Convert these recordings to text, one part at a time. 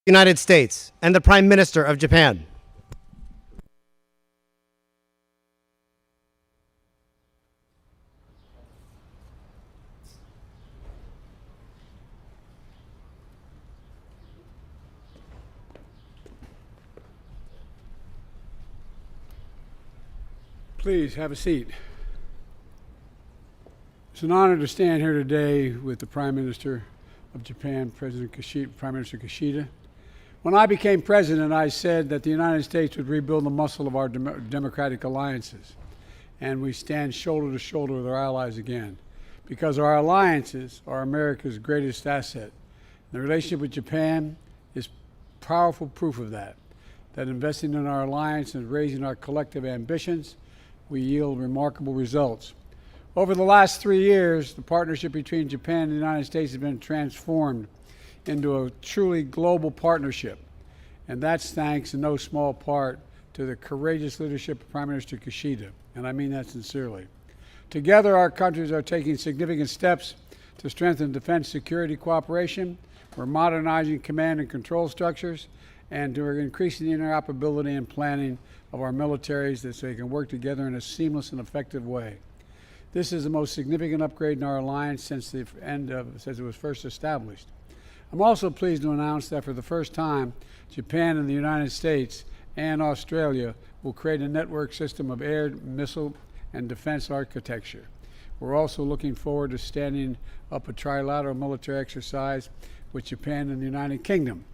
United States and the Prime Minister of Japan. Please have a seat. It's an honor to stand here today with the Prime Minister of Japan, Prime Minister Kishida. When I became president, I said that the United States would rebuild the muscle of our democratic alliances, and we stand shoulder to shoulder with our allies again, because our alliances are America's greatest asset. The relationship with Japan is powerful proof of that investing in our alliance and raising our collective ambitions, we yield remarkable results. Over the last 3 years, the partnership between Japan and the United States has been transformed into a truly global partnership. And that's thanks in no small part to the courageous leadership of Prime Minister Kishida, and I mean that sincerely. Together, our countries are taking significant steps to strengthen defense security cooperation. We're modernizing command and control structures, and we're increasing the interoperability and planning of our militaries so they can work together in a seamless and effective way. This is the most significant upgrade in our alliance since it was first established. I'm also pleased to announce that for the first time, Japan and the United States and Australia will create a network system of air, missile, and defense architecture. We're also looking forward to standing up a trilateral military exercise with Japan and the United Kingdom.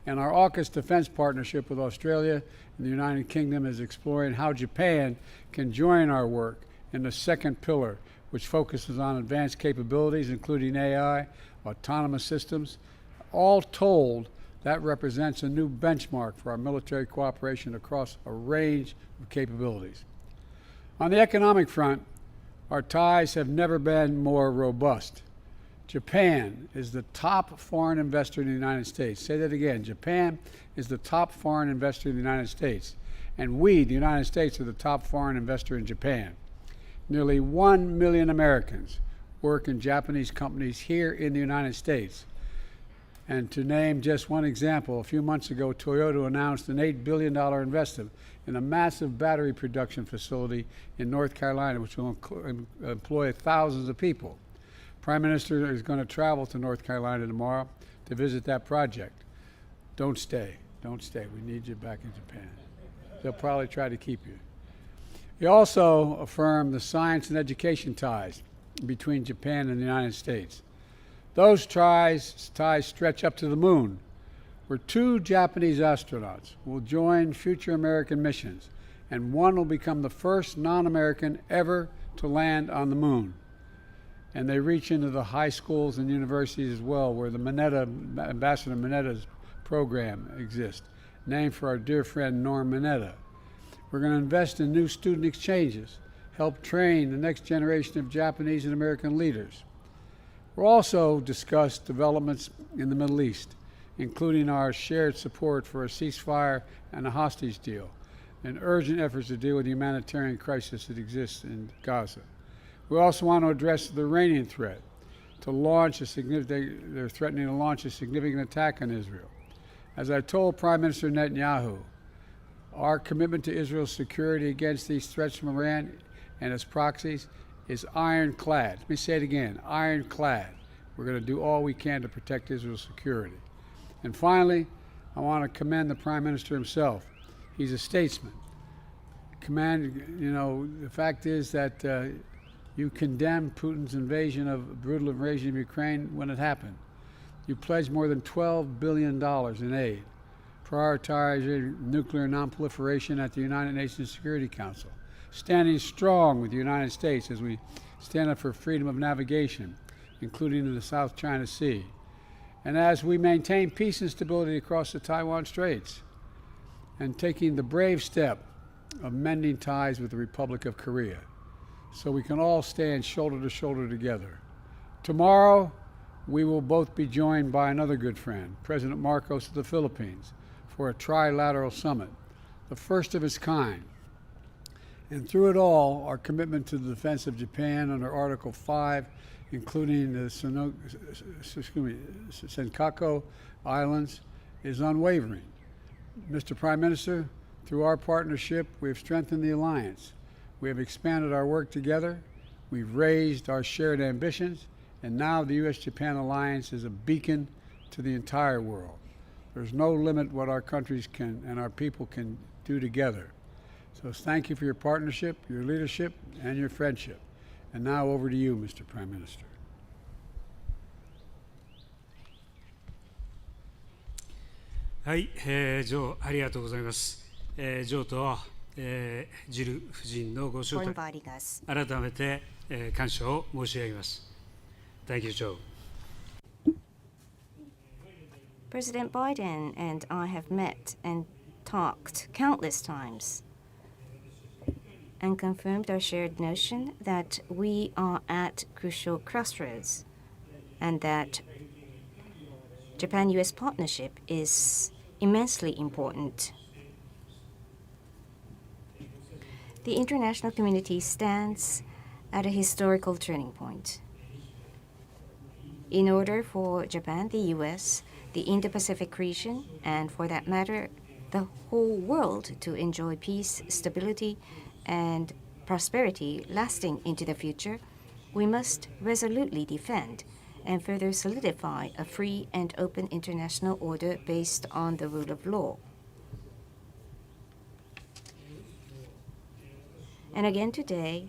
And our AUKUS defense partnership with Australia and the United Kingdom is exploring how Japan can join our work in the second pillar, which focuses on advanced capabilities, including AI, autonomous systems. All told, that represents a new benchmark for our military cooperation across a range of capabilities. On the economic front, our ties have never been more robust. Japan is the top foreign investor in the United States. Say that again. Japan is the top foreign investor in the United States. And we, the United States, are the top foreign investor in Japan. Nearly 1 million Americans work in Japanese companies here in the United States. And to name just one example, a few months ago, Toyota announced an $8 billion investment in a massive battery production facility in North Carolina, which will employ thousands of people. Prime Minister is going to travel to North Carolina tomorrow to visit that project. Don't stay. Don't stay. We need you back in Japan. They'll probably try to keep you. He also affirmed the science and education ties between Japan and the United States. Those ties stretch up to the moon, where 2 Japanese astronauts will join future American missions, and one will become the first non-American ever to land on the moon. And they reach into the high schools and universities as well, where the Ambassador Minetta's program exists, named for our dear friend Norm Mineta. We're going to invest in new student exchanges, help train the next generation of Japanese and American leaders. We'll also discuss developments in the Middle East, including our shared support for a ceasefire and a hostage deal, and urgent efforts to deal with the humanitarian crisis that exists in Gaza. We also want to address the Iranian threat. They're threatening to launch a significant attack on Israel. As I told Prime Minister Netanyahu, our commitment to Israel's security against these threats from Iran and its proxies is ironclad. Let me say it again, ironclad. We're going to do all we can to protect Israel's security. And finally, I want to commend the Prime Minister himself. He's a statesman. The fact is that you condemned Putin's brutal invasion of Ukraine when it happened. You pledged more than $12 billion in aid, prioritizing nuclear nonproliferation at the United Nations Security Council, standing strong with the United States as we stand up for freedom of navigation, including in the South China Sea, and as we maintain peace and stability across the Taiwan Straits, and taking the brave step of mending ties with the Republic of Korea, so we can all stand shoulder to shoulder together. Tomorrow, we will both be joined by another good friend, President Marcos of the Philippines, for a trilateral summit, the first of its kind. And through it all, our commitment to the defense of Japan under Article 5, including the Senkaku Islands is unwavering. Mr. Prime Minister, through our partnership, we have strengthened the alliance. We have expanded our work together. We've raised our shared ambitions. And now the U.S.-Japan alliance is a beacon to the entire world. There's no limit what our countries can and our people can do together. So thank you for your partnership, your leadership, and your friendship. And now over to you, Mr. Prime Minister. はい、ジョー、ありがとうございます。ジョーと、ジル夫人のご招 for 待、 inviting us. 改めて、感謝を申し上げます。Thank you, Joe. President Biden and I have met and talked countless times and confirmed our shared notion that we are at crucial crossroads and that Japan-US partnership is immensely important. The international community stands at a historical turning point. In order for Japan, the US, the Indo-Pacific region, and for that matter, the whole world to enjoy peace, stability, and prosperity lasting into the future, we must resolutely defend and further solidify a free and open international order based on the rule of law. And again today,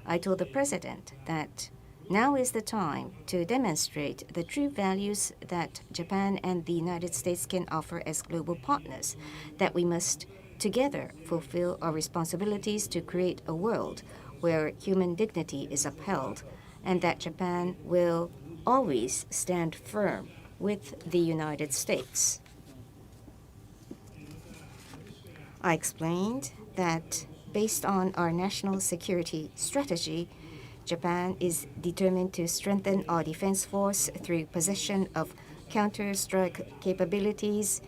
I told the President that now is the time to demonstrate the true values that Japan and the United States can offer as global partners, that we must together fulfill our responsibilities to create a world where human dignity is upheld, and that Japan will always stand firm with the United States. I explained that based on our national security strategy, Japan is determined to strengthen our defense force through possession of counter-strike capabilities,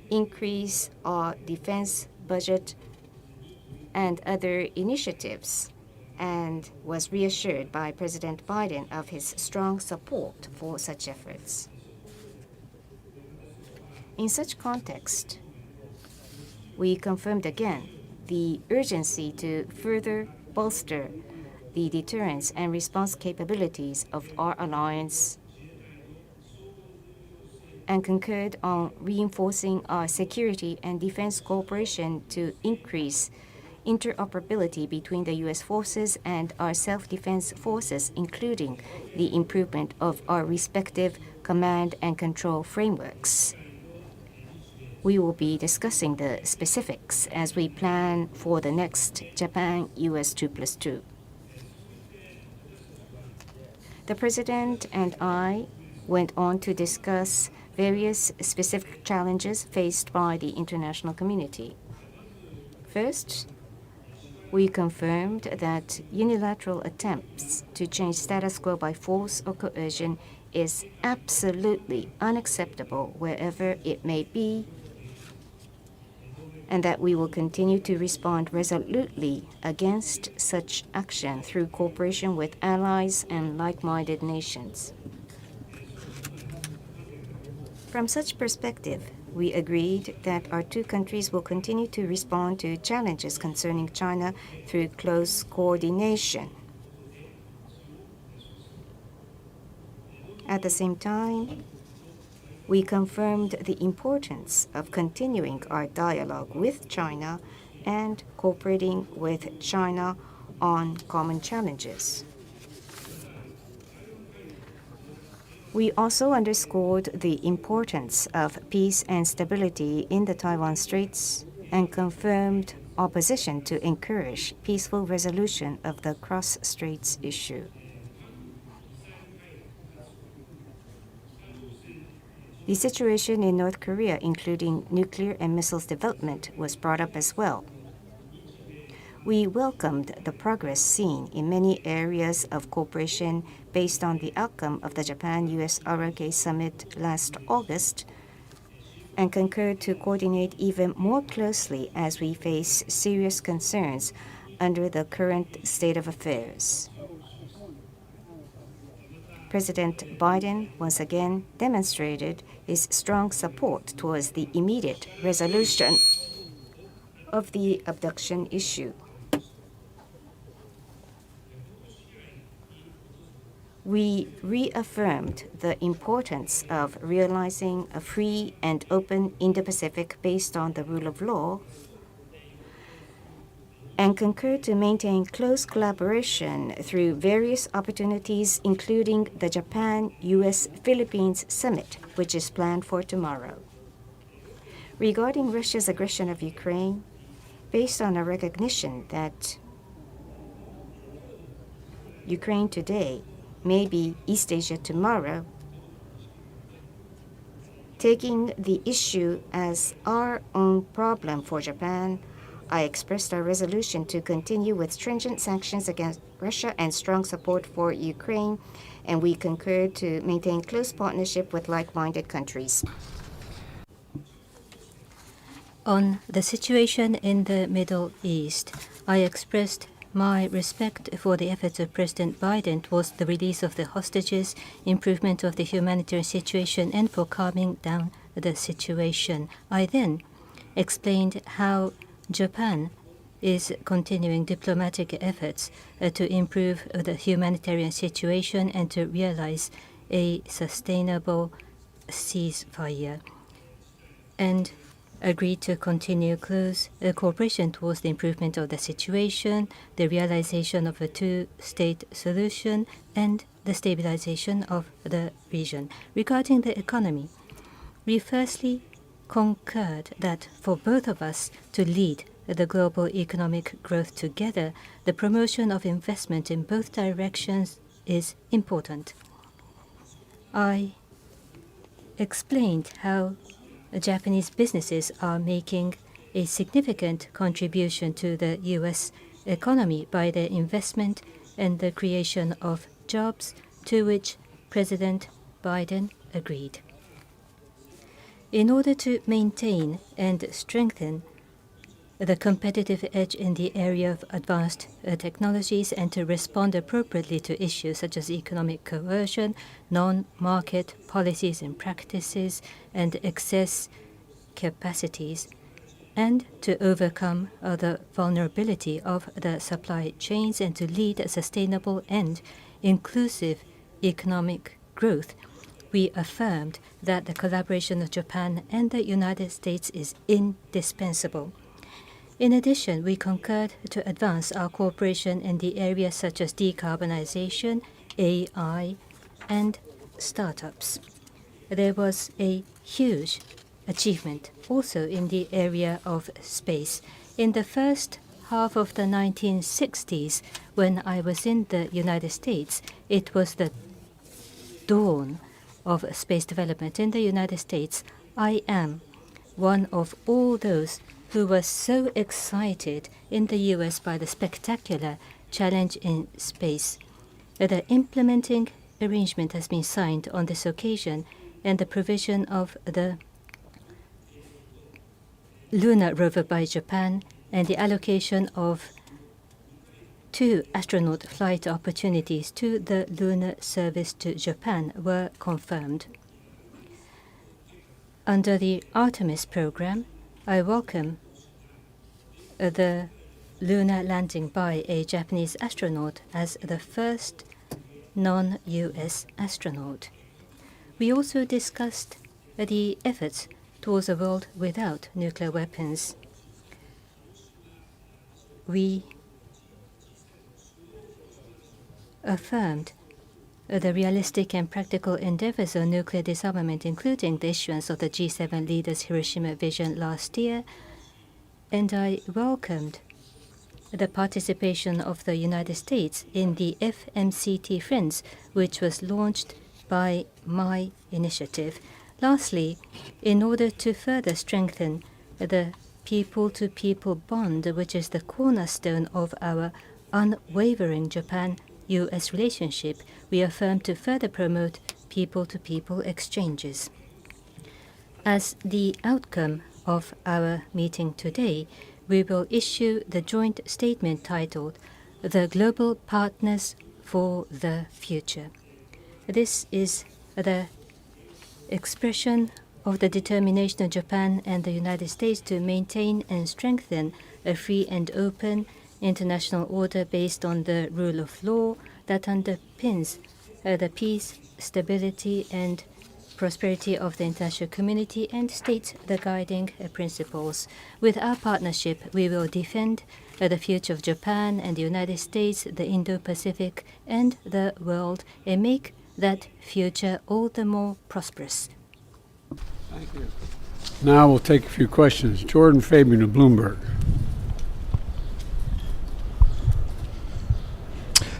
increase our defense budget, and other initiatives, and was reassured by President Biden of his strong support for such efforts. In such context, we confirmed again the urgency to further bolster the deterrence and response capabilities of our alliance and concurred on reinforcing our security and defense cooperation to increase interoperability between the U.S. forces and our self-defense forces, including the improvement of our respective command and control frameworks. We will be discussing the specifics as we plan for the next Japan-US 2+2. The President and I went on to discuss various specific challenges faced by the international community. First, we confirmed that unilateral attempts to change status quo by force or coercion is absolutely unacceptable wherever it may be, and that we will continue to respond resolutely against such action through cooperation with allies and like-minded nations. From such perspective, we agreed that our two countries will continue to respond to challenges concerning China through close coordination. At the same time, we confirmed the importance of continuing our dialogue with China and cooperating with China on common challenges. We also underscored the importance of peace and stability in the Taiwan Straits and confirmed our position to encourage peaceful resolution of the cross-straits issue. The situation in North Korea, including nuclear and missiles development, was brought up as well. We welcomed the progress seen in many areas of cooperation based on the outcome of the Japan-US ROK Summit last August and concurred to coordinate even more closely as we face serious concerns under the current state of affairs. President Biden once again demonstrated his strong support towards the immediate resolution of the abduction issue. We reaffirmed the importance of realizing a free and open Indo-Pacific based on the rule of law and concurred to maintain close collaboration through various opportunities, including the Japan-US-Philippines Summit, which is planned for tomorrow. Regarding Russia's aggression of Ukraine, based on a recognition that Ukraine today may be East Asia tomorrow, taking the issue as our own problem for Japan, I expressed our resolution to continue with stringent sanctions against Russia and strong support for Ukraine, and we concurred to maintain close partnership with like-minded countries. On the situation in the Middle East, I expressed my respect for the efforts of President Biden towards the release of the hostages, improvement of the humanitarian situation, and for calming down the situation. I then explained how Japan is continuing diplomatic efforts to improve the humanitarian situation and to realize a sustainable ceasefire, and agreed to continue close cooperation towards the improvement of the situation, the realization of a two-state solution, and the stabilization of the region. Regarding the economy, we firstly concurred that for both of us to lead the global economic growth together, the promotion of investment in both directions is important. I explained how Japanese businesses are making a significant contribution to the U.S. economy by their investment and the creation of jobs, to which President Biden agreed. In order to maintain and strengthen the competitive edge in the area of advanced technologies and to respond appropriately to issues such as economic coercion, non-market policies and practices, and excess capacities, and to overcome the vulnerability of the supply chains and to lead a sustainable and inclusive economic growth, we affirmed that the collaboration of Japan and the United States is indispensable. In addition, we concurred to advance our cooperation in the areas such as decarbonization, AI, and startups. There was a huge achievement also in the area of space. In the first half of the 1960s, when I was in the United States, it was the dawn of space development in the United States. I am one of all those who was so excited in the U.S. by the spectacular challenge in space. The implementing arrangement has been signed on this occasion, and the provision of the lunar rover by Japan and the allocation of 2 astronaut flight opportunities to the lunar service to Japan were confirmed. Under the Artemis program, I welcome the lunar landing by a Japanese astronaut as the first non-US astronaut. We also discussed the efforts towards a world without nuclear weapons. We affirmed the realistic and practical endeavors on nuclear disarmament, including the issuance of the G7 leaders' Hiroshima vision last year, and I welcomed the participation of the United States in the FMCT Friends, which was launched by my initiative. Lastly, in order to further strengthen the people-to-people bond, which is the cornerstone of our unwavering Japan-US relationship, we affirm to further promote people-to-people exchanges. As the outcome of our meeting today, we will issue the joint statement titled "The Global Partners for the Future." This is the expression of the determination of Japan and the United States to maintain and strengthen a free and open international order based on the rule of law that underpins the peace, stability, and prosperity of the international community and states the guiding principles. With our partnership, we will defend the future of Japan and the United States, the Indo-Pacific, and the world, and make that future all the more prosperous. Thank you. Now we'll take a few questions. Jordan Fabian of Bloomberg.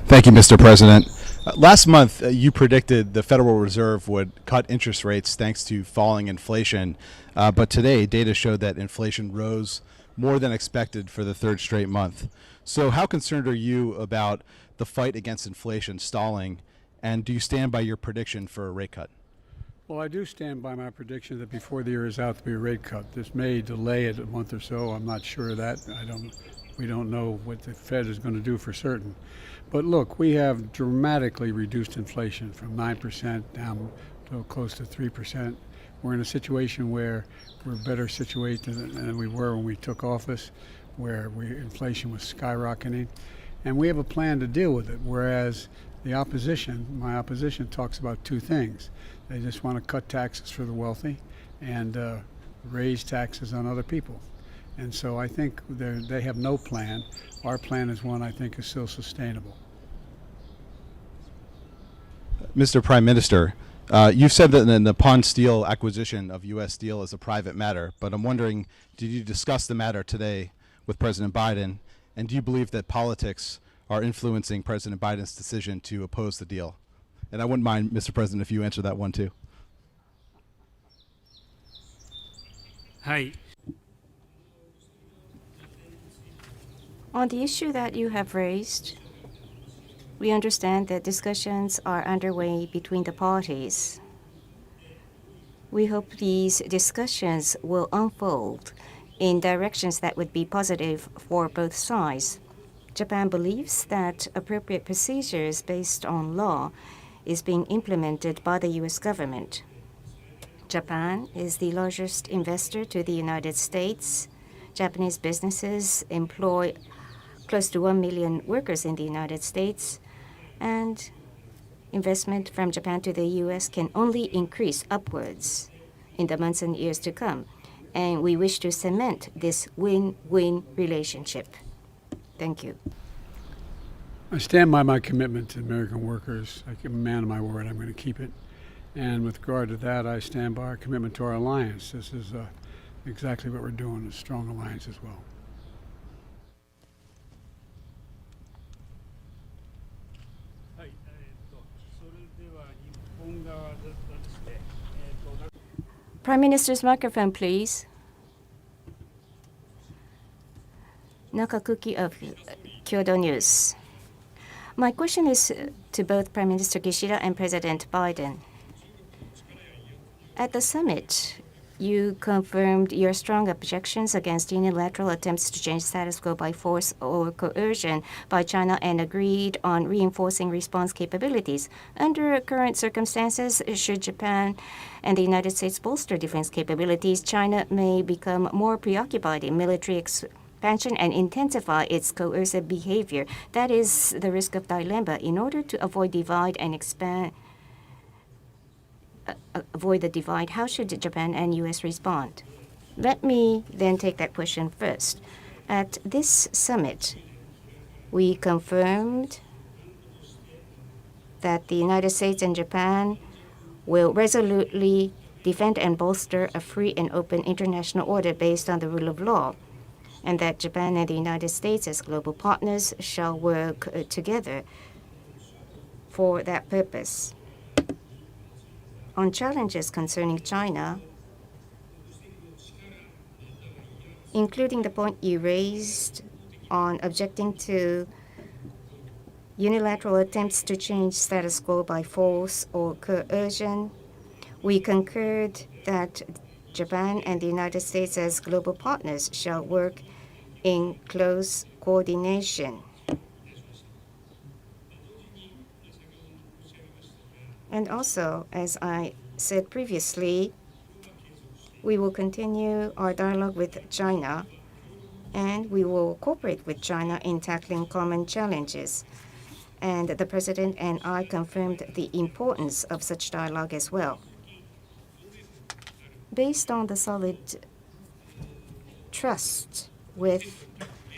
Thank you, Mr. President. Last month, you predicted the Federal Reserve would cut interest rates thanks to falling inflation. But today, data showed that inflation rose more than expected for the third straight month. So how concerned are you about the fight against inflation stalling? And do you stand by your prediction for a rate cut? Well, I do stand by my prediction that before the year is out, there'll be a rate cut. This may delay it a month or so. I'm not sure of that. We don't know what the Fed is going to do for certain. But look, we have dramatically reduced inflation from 9% down to close to 3%. We're in a situation where we're better situated than we were when we took office, where inflation was skyrocketing. And we have a plan to deal with it, whereas the opposition, my opposition, talks about two things. They just want to cut taxes for the wealthy and raise taxes on other people. And so I think they have no plan. Our plan is one I think is still sustainable. Mr. Prime Minister, you've said that the Nippon Steel acquisition of U.S. Steel is a private matter, but I'm wondering, did you discuss the matter today with President Biden, and do you believe that politics are influencing President Biden's decision to oppose the deal? And I wouldn't mind, Mr. President, if you answer that one too. Hi. On the issue that you have raised, we understand that discussions are underway between the parties. We hope these discussions will unfold in directions that would be positive for both sides. Japan believes that appropriate procedures based on law is being implemented by the U.S. government. Japan is the largest investor to the United States. Japanese businesses employ close to 1 million workers in the United States, and investment from Japan to the U.S. can only increase upwards in the months and years to come. And we wish to cement this win-win relationship. Thank you. I stand by my commitment to American workers. I'm a man of my word. I'm going to keep it. And with regard to that, I stand by our commitment to our alliance. This is exactly what we're doing, a strong alliance as well. Prime Minister's microphone, please. Nakakuki of Kyodo News. My question is to both Prime Minister Kishida and President Biden. At the summit, you confirmed your strong objections against unilateral attempts to change status quo by force or coercion by China and agreed on reinforcing response capabilities. Under current circumstances, should Japan and the United States bolster defense capabilities, China may become more preoccupied in military expansion and intensify its coercive behavior. That is the risk of dilemma. In order to avoid divide and avoid the divide, how should Japan and U.S. respond? Let me then take that question first. At this summit, we confirmed that the United States and Japan will resolutely defend and bolster a free and open international order based on the rule of law, and that Japan and the United States as global partners shall work together for that purpose. On challenges concerning China, including the point you raised on objecting to unilateral attempts to change status quo by force or coercion, we concurred that Japan and the United States as global partners shall work in close coordination. And also, as I said previously, we will continue our dialogue with China, and we will cooperate with China in tackling common challenges. And the President and I confirmed the importance of such dialogue as well. Based on the solid trust with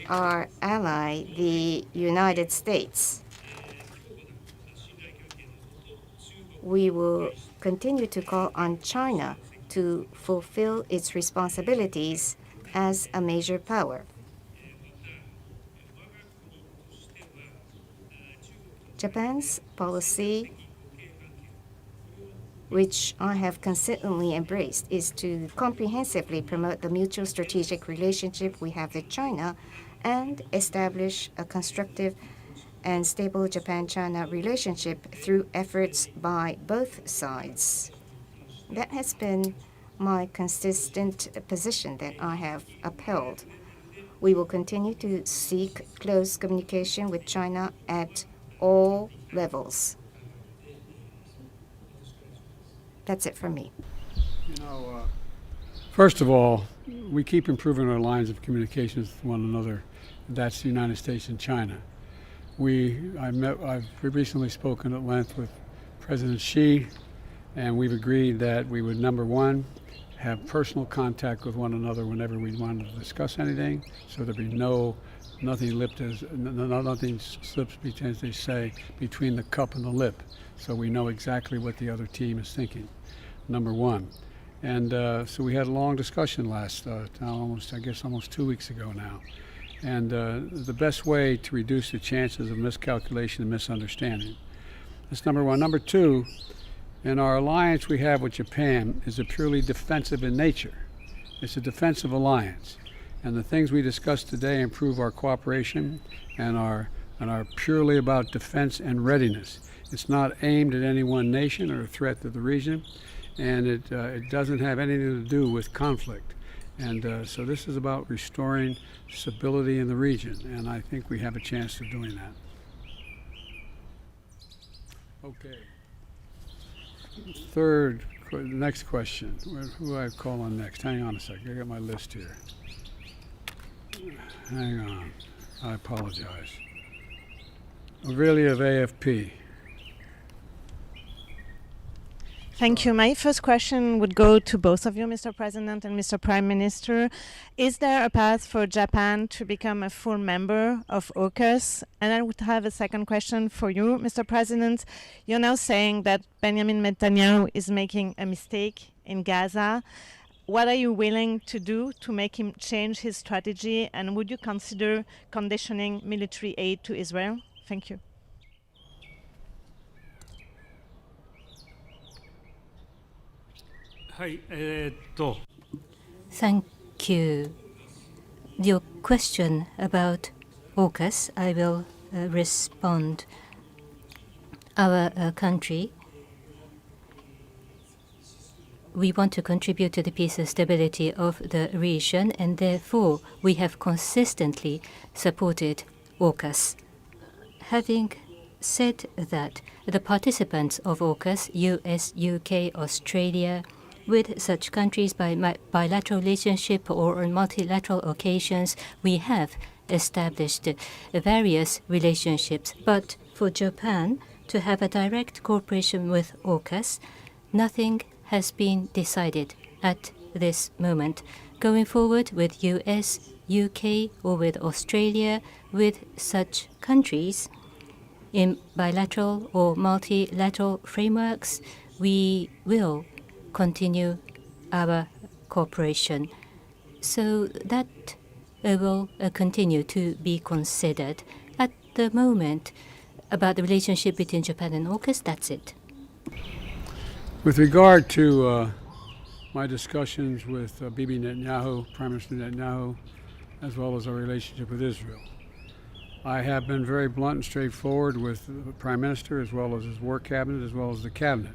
our ally, the United States, we will continue to call on China to fulfill its responsibilities as a major power. Japan's policy, which I have consistently embraced, is to comprehensively promote the mutual strategic relationship we have with China and establish a constructive and stable Japan-China relationship through efforts by both sides. That has been my consistent position that I have upheld. We will continue to seek close communication with China at all levels. That's it for me. First of all, we keep improving our lines of communications with one another. That's the United States and China. I've recently spoken at length with President Xi, and we've agreed that we would, number one, have personal contact with one another whenever we wanted to discuss anything, so there'd be nothing slips, as they say, between the cup and the lip, so we know exactly what the other team is thinking, number one. And so we had a long discussion almost 2 weeks ago now. And the best way to reduce the chances of miscalculation and misunderstanding. That's number one. Number two, in our alliance we have with Japan is a purely defensive in nature. It's a defensive alliance. And the things we discussed today improve our cooperation and are purely about defense and readiness. It's not aimed at any one nation or a threat to the region, and it doesn't have anything to do with conflict. And so this is about restoring stability in the region, and I think we have a chance of doing that. Okay. Next question. Who do I call on next? Hang on a second. I got my list here. Hang on. I apologize. Aurelia of AFP. Thank you. My first question would go to both of you, Mr. President and Mr. Prime Minister. Is there a path for Japan to become a full member of AUKUS? And I would have a second question for you, Mr. President. You're now saying that Benjamin Netanyahu is making a mistake in Gaza. What are you willing to do to make him change his strategy? And would you consider conditioning military aid to Israel? Thank you. Thank you. Your question about AUKUS, I will respond. Our country, we want to contribute to the peace and stability of the region, and therefore we have consistently supported AUKUS. Having said that, the participants of AUKUS, US, UK, Australia, with such countries by bilateral relationship or on multilateral occasions, we have established various relationships. But for Japan to have a direct cooperation with AUKUS, nothing has been decided at this moment. Going forward with US, UK, or with Australia, with such countries, in bilateral or multilateral frameworks, we will continue our cooperation. So that will continue to be considered. At the moment, about the relationship between Japan and AUKUS, that's it. With regard to my discussions with Bibi Netanyahu, Prime Minister Netanyahu, as well as our relationship with Israel, I have been very blunt and straightforward with the Prime Minister as well as his work cabinet as well as the cabinet.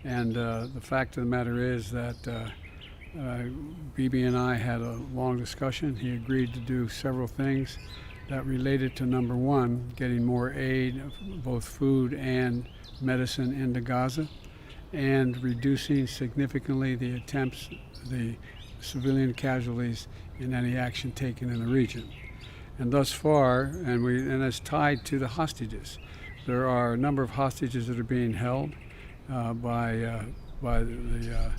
And the fact of the matter is that Bibi and I had a long discussion. He agreed to do several things that related to number one, getting more aid, both food and medicine into Gaza, and reducing significantly the attempts, the civilian casualties in any action taken in the region. And thus far, and it's tied to the hostages. There are a number of hostages that are being held by the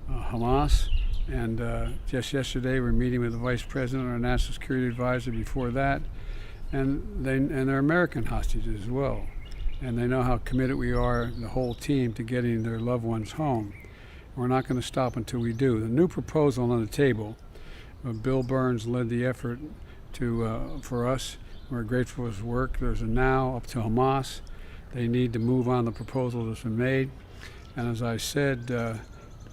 Hamas. And just yesterday, we're meeting with the Vice President, our National Security Advisor. Before that, and they're American hostages as well. And they know how committed we are, the whole team, to getting their loved ones home. We're not going to stop until we do. The new proposal on the table, Bill Burns led the effort for us. We're grateful for his work. There's a now up to Hamas. They need to move on the proposal that's been made. And as I said,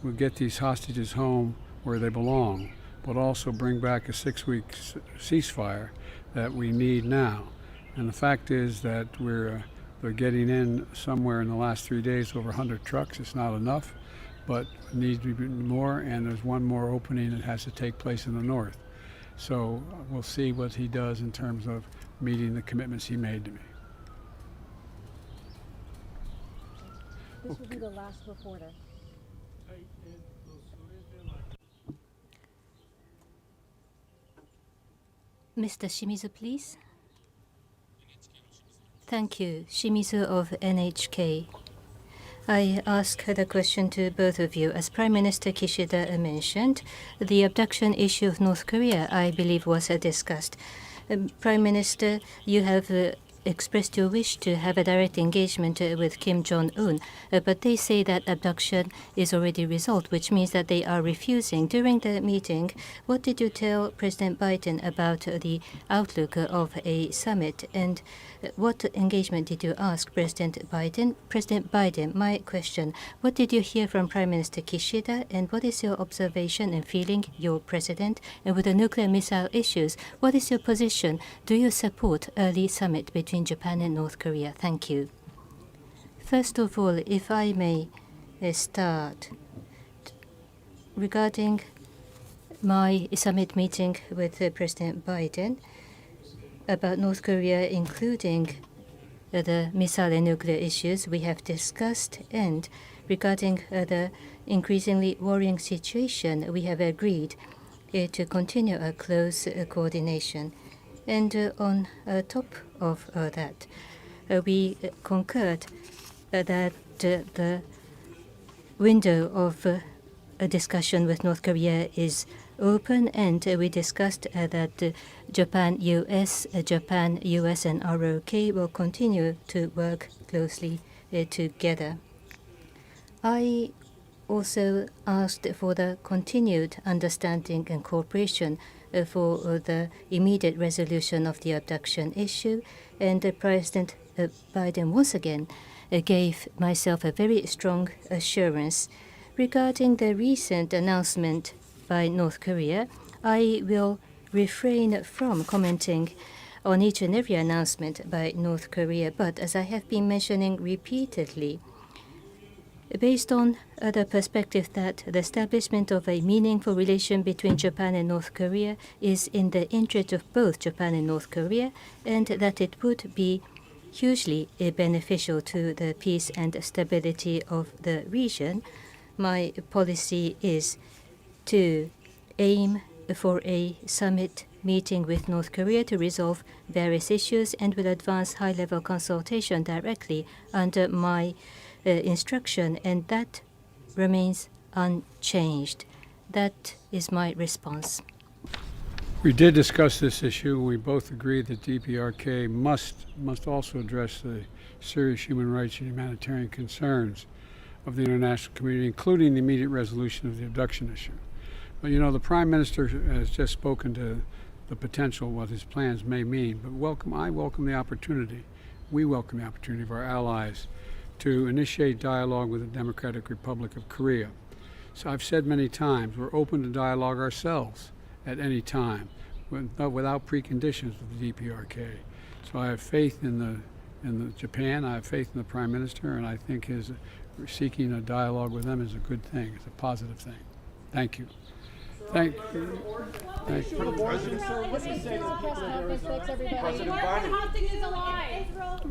we'll get these hostages home where they belong, but also bring back a 6-week ceasefire that we need now. And the fact is that they're getting in somewhere in the last 3 days over 100 trucks. It's not enough, but it needs to be more, and there's one more opening that has to take place in the north. So we'll see what he does in terms of meeting the commitments he made to me. This will be the last reporter. Mr. Shimizu, please. Thank you. Shimizu of NHK. I ask the question to both of you. As Prime Minister Kishida mentioned, the abduction issue of North Korea, I believe, was discussed. Prime Minister, you have expressed your wish to have a direct engagement with Kim Jong-un, but they say that abduction is already resolved, which means that they are refusing. During the meeting, what did you tell President Biden about the outlook of a summit, and what engagement did you ask President Biden? President Biden, my question, what did you hear from Prime Minister Kishida, and what is your observation and feeling, your president? And with the nuclear missile issues, what is your position? Do you support early summit between Japan and North Korea? Thank you. First of all, if I may start regarding my summit meeting with President Biden about North Korea, including the missile and nuclear issues we have discussed, and regarding the increasingly worrying situation, we have agreed to continue a close coordination. And on top of that, we concurred that the window of a discussion with North Korea is open, and we discussed that Japan, US, and ROK will continue to work closely together. I also asked for the continued understanding and cooperation for the immediate resolution of the abduction issue, and President Biden once again gave myself a very strong assurance. Regarding the recent announcement by North Korea, I will refrain from commenting on each and every announcement by North Korea, but as I have been mentioning repeatedly, based on the perspective that the establishment of a meaningful relation between Japan and North Korea is in the interest of both Japan and North Korea, and that it would be hugely beneficial to the peace and stability of the region, my policy is to aim for a summit meeting with North Korea to resolve various issues, and will advance high-level consultation directly under my instruction, and that remains unchanged. That is my response. We did discuss this issue. We both agreed that DPRK must also address the serious human rights and humanitarian concerns of the international community, including the immediate resolution of the abduction issue. But you know, the Prime Minister has just spoken to the potential, what his plans may mean, but I welcome the opportunity, we welcome the opportunity of our allies to initiate dialogue with the Democratic Republic of Korea. So I've said many times, we're open to dialogue ourselves at any time, without preconditions with the DPRK. So I have faith in Japan, I have faith in the Prime Minister, and I think seeking a dialogue with them is a good thing, it's a positive thing. Thank you. Thank you. Thank you.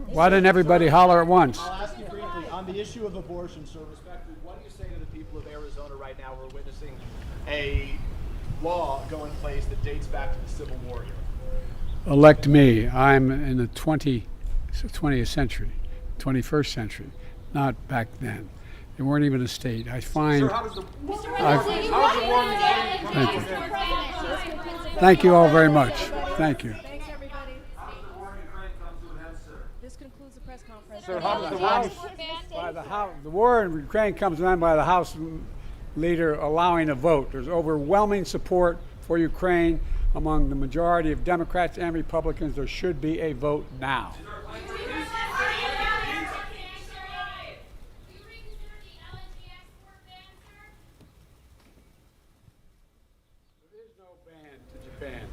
Why didn't everybody holler at once? I'll ask you briefly on the issue of abortion, sir. Respectfully, what do you say to the people of Arizona right now who are witnessing a law go in place that dates back to the Civil War here? Elect me. I'm in the 20th century, 21st century, not back then. They weren't even a state. I find. Sir, how does the war Thank you. Thank you all very much. Thank you. This concludes the press conference. Sir, how does The war in Ukraine comes on by the House leader allowing a vote. There's overwhelming support for Ukraine among the majority of Democrats and Republicans. There should be a vote now. There is no ban to Japan.